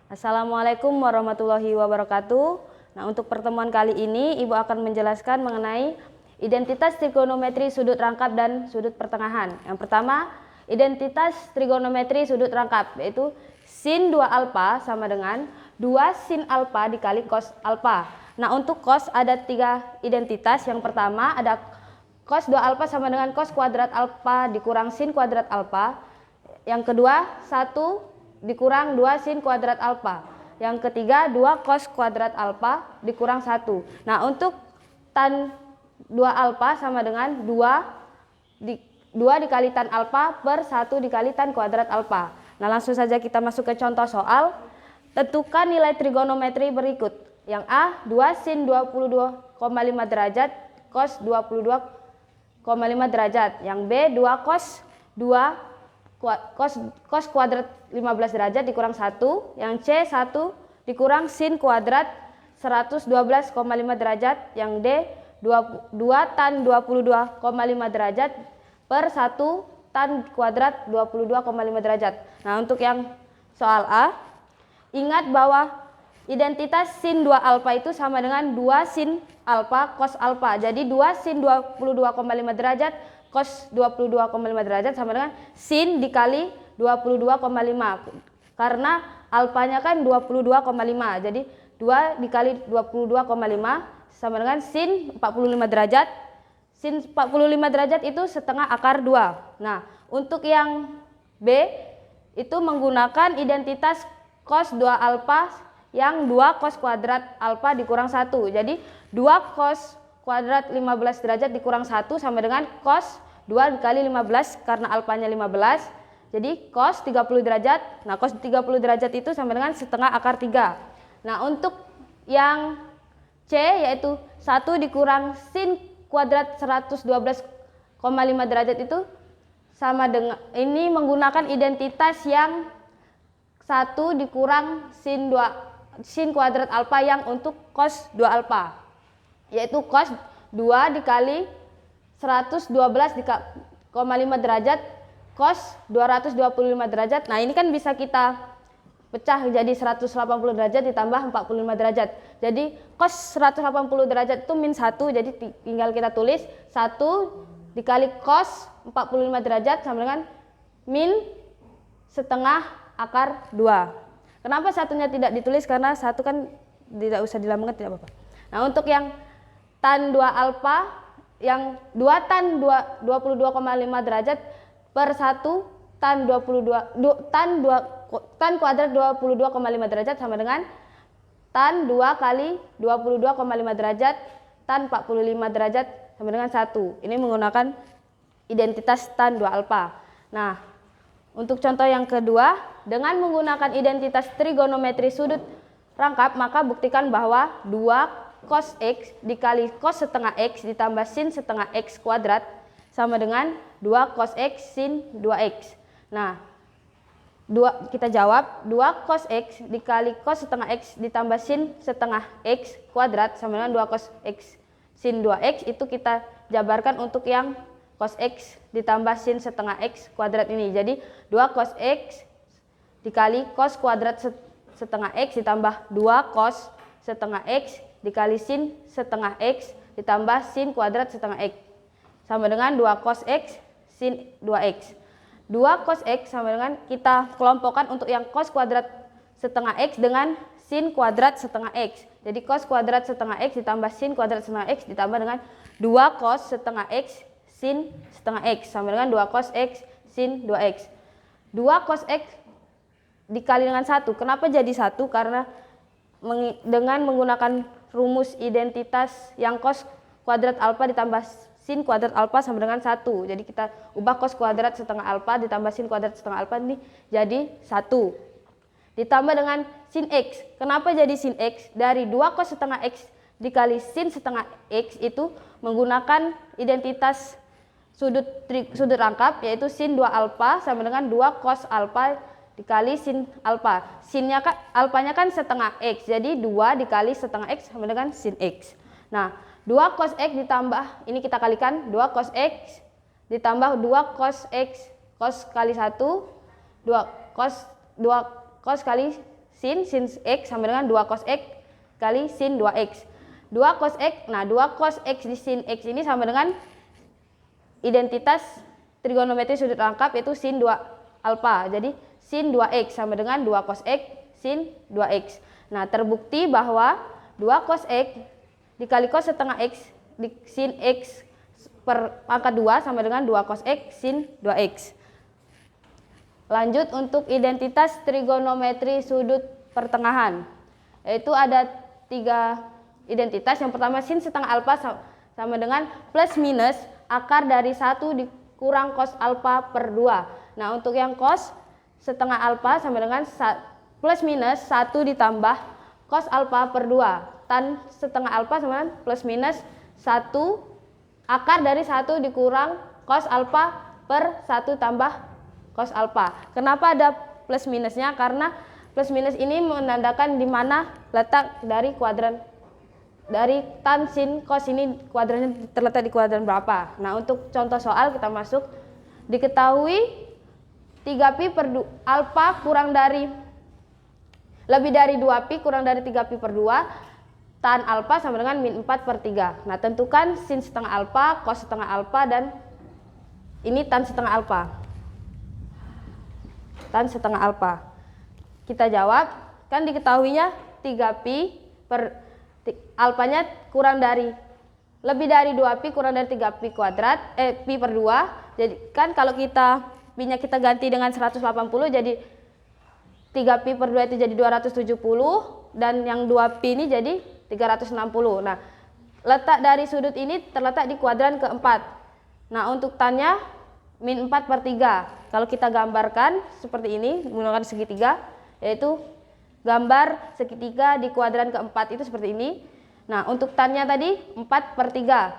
Assalamualaikum warahmatullahi wabarakatuh. Nah, untuk pertemuan kali ini Ibu akan menjelaskan mengenai identitas trigonometri sudut rangkap dan sudut pertengahan. Yang pertama, identitas trigonometri sudut rangkap, yaitu sin 2 alfa sama dengan 2 sin alfa dikali cos alfa. Nah, untuk cos ada 3 identitas. Yang pertama ada cos 2 alfa sama dengan cos kuadrat alfa dikurang sin kuadrat alfa. Yang kedua, 1 dikurang 2 sin kuadrat alfa. Yang ketiga, 2 cos kuadrat alfa dikurang 1. Nah, untuk tan 2 alfa sama dengan 2 dikali tan alfa per 1 dikali tan kuadrat alfa. Nah, langsung saja kita masuk ke contoh soal. Tentukan nilai trigonometri berikut. Yang A, 2 sin 22,5 derajat cos 22,5 derajat. Yang B, 2 cos kuadrat 15 derajat dikurang 1. Yang C, 1 dikurang sin kuadrat 112,5 derajat. Yang D, 2 tan 22,5 derajat per 1 tan kuadrat 22,5 derajat. Nah, untuk yang soal A, ingat bahwa identitas sin 2 alfa itu sama dengan 2 sin alfa cos alfa. Jadi 2 sin 22,5 derajat cos 22,5 derajat sama dengan sin dikali 22,5, karena alfanya kan 22,5, jadi 2 dikali 22,5 sama dengan sin 45 derajat. Sin 45 derajat itu setengah akar 2. Nah, untuk yang B itu menggunakan identitas cos 2 alfa yang 2 cos kuadrat alfa dikurang 1. Jadi 2 cos kuadrat 15 derajat dikurang 1 sama dengan cos 2 dikali 15, karena alfanya 15. Jadi cos 30 derajat. Nah, cos 30 derajat itu sama dengan setengah akar 3. Nah, untuk yang C yaitu 1 dikurang sin kuadrat 112,5 derajat itu sama dengan, ini menggunakan identitas yang 1 dikurang sin kuadrat alfa yang untuk cos 2 alfa, yaitu cos 2 dikali 112,5 derajat cos 225 derajat. Nah, ini kan bisa kita pecah jadi 180 derajat ditambah 45 derajat. Jadi cos 180 derajat itu min 1, jadi tinggal kita tulis 1 dikali cos 45 derajat sama dengan min setengah akar 2. Kenapa satunya tidak ditulis? Karena satu kan tidak usah dilambangkan, tidak apa-apa. Nah, untuk yang tan 2 alfa yang 2 tan 22,5 derajat per 1 tan tan kuadrat 22,5 derajat sama dengan tan 2 kali 22,5 derajat tan 45 derajat sama dengan 1. Ini menggunakan identitas tan 2 alfa. Nah, untuk contoh yang kedua, dengan menggunakan identitas trigonometri sudut rangkap, maka buktikan bahwa 2 cos X dikali cos setengah X ditambah sin setengah X kuadrat sama dengan 2 cos X sin 2X. Nah, kita jawab 2 cos X dikali cos setengah X ditambah sin setengah X kuadrat sama dengan 2 cos X sin 2X. Itu kita jabarkan untuk yang cos X ditambah sin setengah X kuadrat ini. Jadi 2 cos X dikali cos kuadrat setengah X ditambah 2 cos setengah X dikali sin setengah X ditambah sin kuadrat setengah X sama dengan 2 cos X sin 2X. 2 cos X sama dengan, kita kelompokkan untuk yang cos kuadrat setengah X dengan sin kuadrat setengah X. Jadi cos kuadrat setengah X ditambah sin kuadrat setengah X ditambah dengan 2 cos setengah X sin setengah X sama dengan 2 cos X sin 2X. 2 cos X dikali dengan 1. Kenapa jadi 1? Karena dengan menggunakan rumus identitas yang cos kuadrat alfa ditambah sin kuadrat alfa sama dengan 1. Jadi kita ubah cos kuadrat setengah alfa ditambah sin kuadrat setengah alfa ini jadi 1. Ditambah dengan sin X. Kenapa jadi sin X? Dari 2 cos setengah X dikali sin setengah X itu menggunakan identitas sudut rangkap, yaitu sin 2 alfa sama dengan 2 cos alfa dikali sin alfa. Sinnya kan, alfanya kan setengah X, jadi 2 dikali setengah X sama dengan sin X. Nah, 2 cos X ditambah, ini kita kalikan, 2 cos X ditambah 2 cos X, cos kali 1, 2 cos kali sin X sama dengan 2 cos X kali sin 2X. 2 cos X, nah 2 cos X di sin X ini sama dengan identitas trigonometri sudut lengkap yaitu sin 2 alfa. Jadi sin 2X sama dengan 2 cos X sin 2X. Nah, terbukti bahwa 2 cos X dikali cos setengah X di sin X per pangkat 2 sama dengan 2 cos X sin 2X. Lanjut untuk identitas trigonometri sudut pertengahan. Yaitu ada 3 identitas. Yang pertama sin setengah alfa sama dengan plus minus akar dari 1 dikurang cos alfa per 2. Nah, untuk yang cos setengah alfa sama dengan plus minus 1 ditambah cos alfa per 2. Tan setengah alfa sama dengan plus minus 1 akar dari 1 dikurang cos alfa per 1 tambah cos alfa. Kenapa ada plus minusnya? Karena plus minus ini menandakan di mana letak dari kuadran dari tan sin cos ini kuadrannya terletak di kuadran berapa. Nah, untuk contoh soal kita masuk. Diketahui 3pi per alfa kurang dari lebih dari 2pi kurang dari 3pi per 2 tan alfa sama dengan min 4 per 3. Nah, tentukan sin setengah alfa, cos setengah alfa, dan ini tan setengah alfa. Tan setengah alfa. Kita jawab, kan diketahuinya 3pi per alfanya kurang dari lebih dari 2pi kurang dari 3pi kuadrat pi per 2. Jadi kan kalau kita pi-nya kita ganti dengan 180 jadi 3pi per 2 itu jadi 270 dan yang 2pi ini jadi 360. Nah, letak dari sudut ini terletak di kuadran keempat. Nah, untuk tannya min 4 per 3. Kalau kita gambarkan seperti ini menggunakan segitiga, yaitu gambar segitiga di kuadran keempat itu seperti ini. Nah, untuk tannya tadi 4 per 3.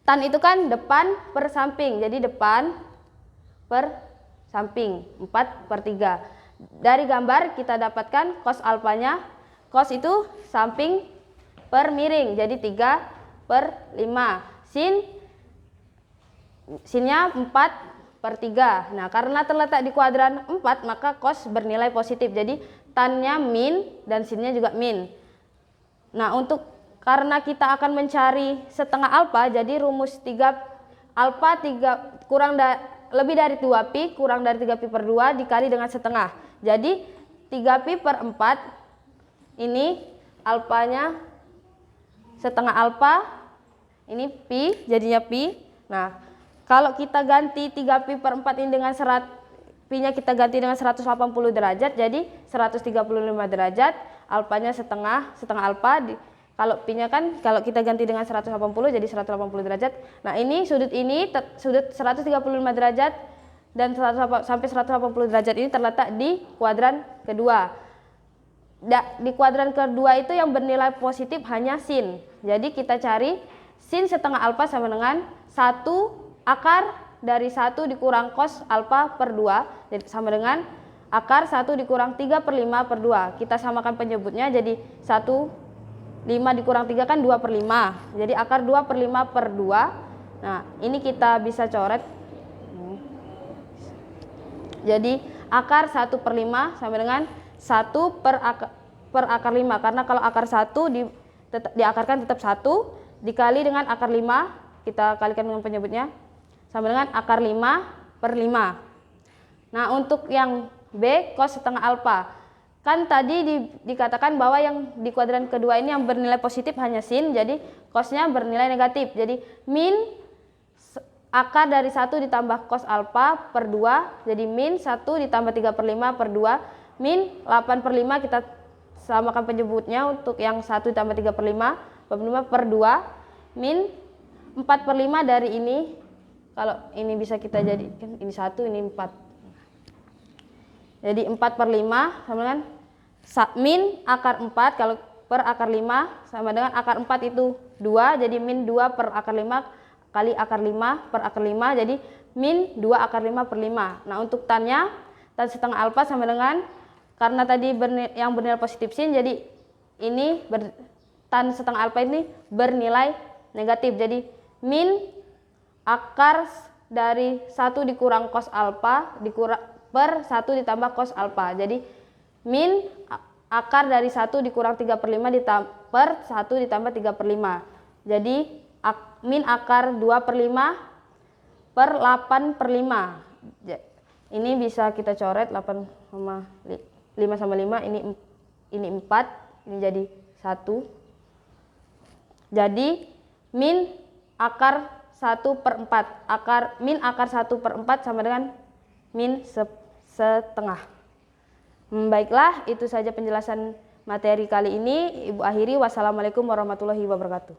Tan itu kan depan per samping, jadi depan per samping 4 per 3. Dari gambar kita dapatkan cos alfanya, cos itu samping per miring, jadi 3 per 5. Sinnya 4 per 3. Nah, karena terletak di kuadran 4 maka cos bernilai positif. Jadi tannya min dan sinnya juga min. Nah, karena kita akan mencari setengah alfa, jadi rumus 3 alfa lebih dari 2pi kurang dari 3pi per 2 dikali dengan setengah. Jadi 3pi per 4 ini alfanya setengah alfa, ini pi jadinya pi. Nah, kalau kita ganti 3pi per 4 ini dengan pi-nya kita ganti dengan 180 derajat, jadi 135 derajat, alfanya setengah alfa. Kalau pi-nya kan kalau kita ganti dengan 180 jadi 180 derajat. Nah, ini sudut 135 derajat dan sampai 180 derajat ini terletak di kuadran kedua. Di kuadran kedua itu yang bernilai positif hanya sin. Jadi kita cari sin setengah alfa sama dengan 1 akar dari 1 dikurang cos alfa per 2, jadi sama dengan akar 1 dikurang 3 per 5 per 2. Kita samakan penyebutnya, jadi 5 dikurang 3 kan 2 per 5. Jadi akar 2 per 5 per 2. Nah, ini kita bisa coret. Jadi akar 1 per 5 sama dengan 1 per akar 5. Karena kalau akar 1 diakarkan tetap 1 dikali dengan akar 5, kita kalikan dengan penyebutnya, sama dengan akar 5 per 5. Nah, untuk yang B, cos setengah alfa. Kan tadi dikatakan bahwa yang di kuadran kedua ini yang bernilai positif hanya sin, jadi cosnya bernilai negatif. Jadi min akar dari 1 ditambah cos alfa per 2, jadi min 1 ditambah 3 per 5 per 2, min 8 per 5, kita samakan penyebutnya untuk yang 1 ditambah 3 per 5 per 2, min 4 per 5 dari ini. Kalau ini bisa kita jadikan ini 1, ini 4. Jadi 4 per 5 sama dengan min akar 4, kalau per akar 5 sama dengan akar 4 itu 2, jadi min 2 per akar 5 kali akar 5 per akar 5, jadi min 2 akar 5 per 5. Nah, untuk tannya, tan setengah alfa sama dengan, karena tadi yang bernilai positif sin, jadi ini tan setengah alfa ini bernilai negatif, jadi min akar dari 1 dikurang cos alfa per 1 ditambah cos alfa. Jadi min akar dari 1 dikurang 3/5 per 1 ditambah 3/5. Jadi min akar 2/5 per 8/5. Ini bisa kita coret 5 sama 5, ini 4, ini jadi 1. Jadi min akar 1/4. Min akar 1/4 sama dengan min setengah. Baiklah, itu saja penjelasan materi kali ini. Ibu akhiri. Wassalamualaikum warahmatullahi wabarakatuh.